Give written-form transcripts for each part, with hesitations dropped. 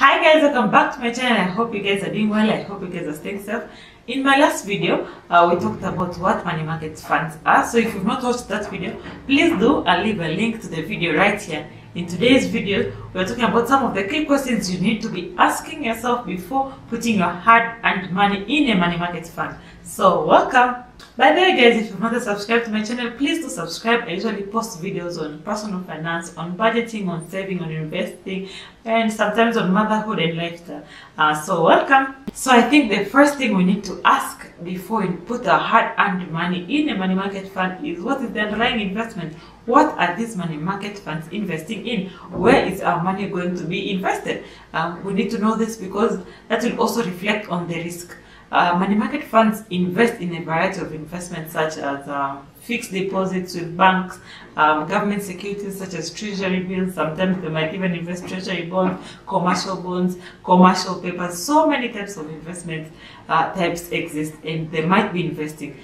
Hi guys, welcome back to my channel. I hope you guys are doing well. I hope you guys are staying safe. In my last video, we talked about what money market funds are. So if you've not watched that video, please do. I'll leave a link to the video right here. In today's video, we're talking about some of the key questions you need to be asking yourself before putting your hard-earned money in a money market fund. So welcome. By the way guys, if you've not subscribed to my channel, please do subscribe. I usually post videos on personal finance, on budgeting, on saving, on investing, and sometimes on motherhood and lifestyle. So welcome. So I think the first thing we need to ask before we put our hard-earned money in a money market fund is, what is the underlying investment? What are these money market funds investing in? Where is our money going to be invested? We need to know this because that will also reflect on the risk. Money market funds invest in a variety of investments such as fixed deposits with banks, government securities such as treasury bills. Sometimes they might even invest treasury bonds, commercial papers. So many types of investment types exist, and they might be investing,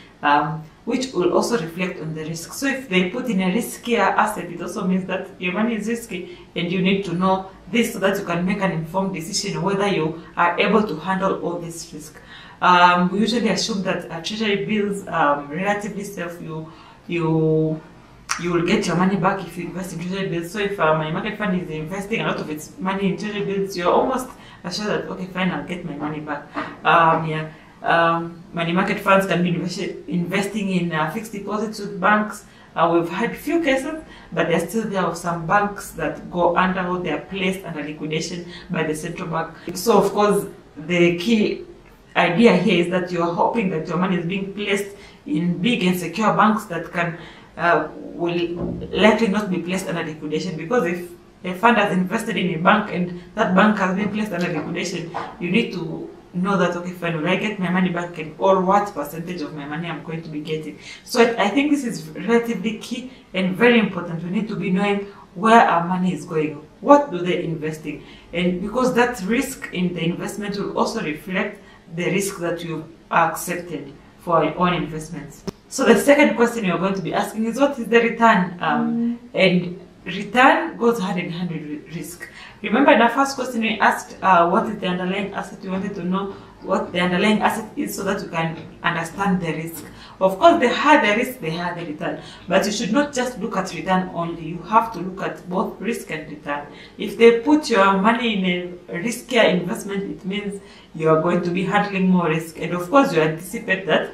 which will also reflect on the risk. So if they put in a riskier asset, it also means that your money is risky, and you need to know this so that you can make an informed decision whether you are able to handle all this risk. We usually assume that treasury bills relatively safe. You will get your money back if you invest in treasury bills. So if a money market fund is investing a lot of its money in treasury bills, you're almost assured that, okay, fine, I'll get my money back. Money market funds can be investing in fixed deposits with banks. We've had few cases, but there are some banks that go under, or they are placed under liquidation by the central bank. So of course, the key idea here is that you are hoping that your money is being placed in big and secure banks that can will likely not be placed under liquidation, because if a fund has invested in a bank and that bank has been placed under liquidation, you need to know that, okay, fine, will I get my money back, and or what percentage of my money I'm going to be getting. So I think this is relatively key and very important. We need to be knowing where our money is going, what do they invest in, and because that risk in the investment will also reflect the risk that you accepted for your own investments. So the second question you're going to be asking is, what is the return? And return goes hand in hand with risk. Remember, in our first question we asked what is the underlying asset. We wanted to know what the underlying asset is so that you can understand the risk. Of course, the higher the risk, the higher the return. But you should not just look at return only. You have to look at both risk and return. If they put your money in a riskier investment, it means you are going to be handling more risk. And of course, you anticipate that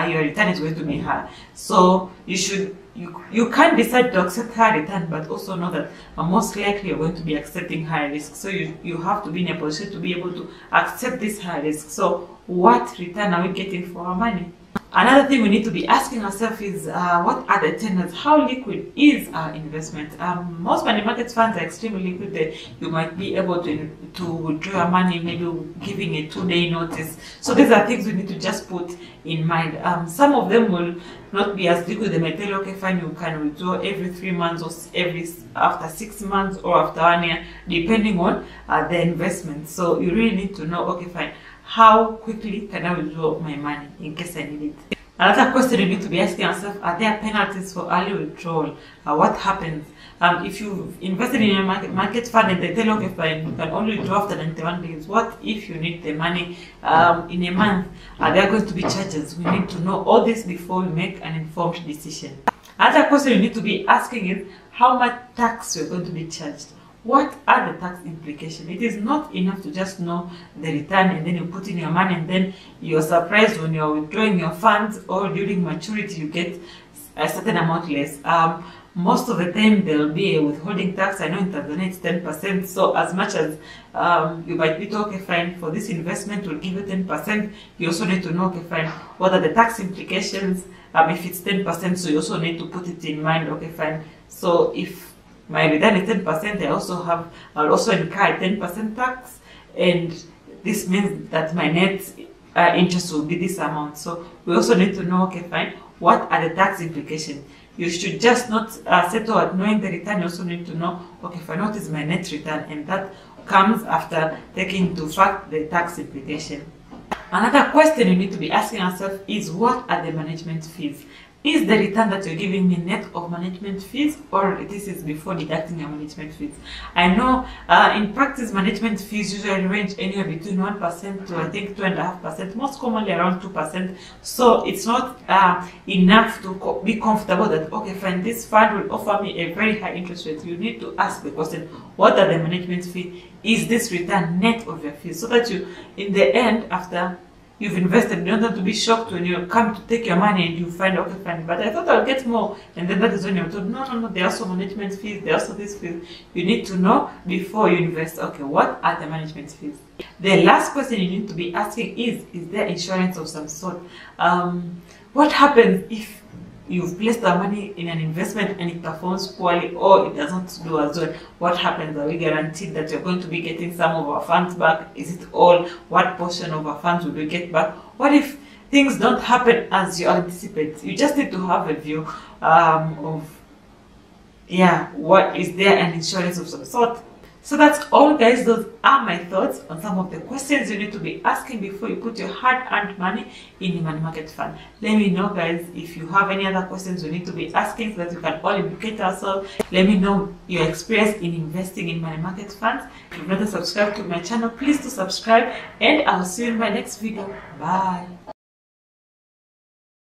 your return is going to be high. So you can decide to accept high return, but also know that most likely you're going to be accepting high risk. So you have to be in a position to be able to accept this high risk. So what return are we getting for our money? Another thing we need to be asking ourselves is, what are the tenors? How liquid is our investment? Most money market funds are extremely liquid. You might be able to withdraw your money, maybe giving a 2-day notice. So these are things we need to just put in mind. Some of them will not be as liquid. They might tell you, okay, fine, you can withdraw every 3 months, or after 6 months, or after 1 year, depending on the investment. So you really need to know, okay, fine, how quickly can I withdraw my money in case I need it? Another question you need to be asking yourself, are there penalties for early withdrawal? What happens if you've invested in a market fund and they tell you, okay, fine, you can only withdraw after 91 days? What if you need the money in a month? Are there going to be charges? We need to know all this before we make an informed decision. Another question you need to be asking is, how much tax you're going to be charged? What are the tax implications? It is not enough to just know the return and then you put in your money and then you're surprised when you're withdrawing your funds or during maturity you get a certain amount less. Most of the time there will be a withholding tax. I know in Tanzania it's 10%. So as much as you might be told, okay, fine, for this investment we'll give you 10%, you also need to know, okay, fine, what are the tax implications if it's 10%. So you also need to put it in mind, okay, fine. So if my return is 10%, I'll also incur 10% tax, and this means that my net interest will be this amount. So we also need to know, okay, fine, what are the tax implications? You should just not settle at knowing the return. You also need to know, okay, fine, what is my net return? And that comes after taking into fact the tax implication. Another question you need to be asking yourself is, what are the management fees? is the return that you're giving me net of management fees, or this is before deducting your management fees? I know in practice management fees usually range anywhere between 1% to I think 2.5%, most commonly around 2%. So it's not enough to be comfortable that, okay, fine, this fund will offer me a very high interest rate. You need to ask the question, what are the management fees? Is this return net of your fees? So that you, in the end, after you've invested, you don't have to be shocked when you come to take your money and you find, okay, fine, but I thought I'll get more. And then that is when you're told, no, there are also management fees, there are also these fees. You need to know before you invest, okay, what are the management fees? The last question you need to be asking is there insurance of some sort? What happens if you've placed the money in an investment and it performs poorly or it doesn't do as well? What happens? Are we guaranteed that you're going to be getting some of our funds back? Is it all? What portion of our funds will we get back? What if things don't happen as you anticipate? You just need to have a view of, what is there an insurance of some sort? So that's all, guys. Those are my thoughts on some of the questions you need to be asking before you put your hard-earned money in a money market fund. Let me know, guys, if you have any other questions you need to be asking so that you can all educate ourselves. Let me know your experience in investing in money market funds. If you've not subscribed to my channel, please do subscribe, and I'll see you in my next video. Bye.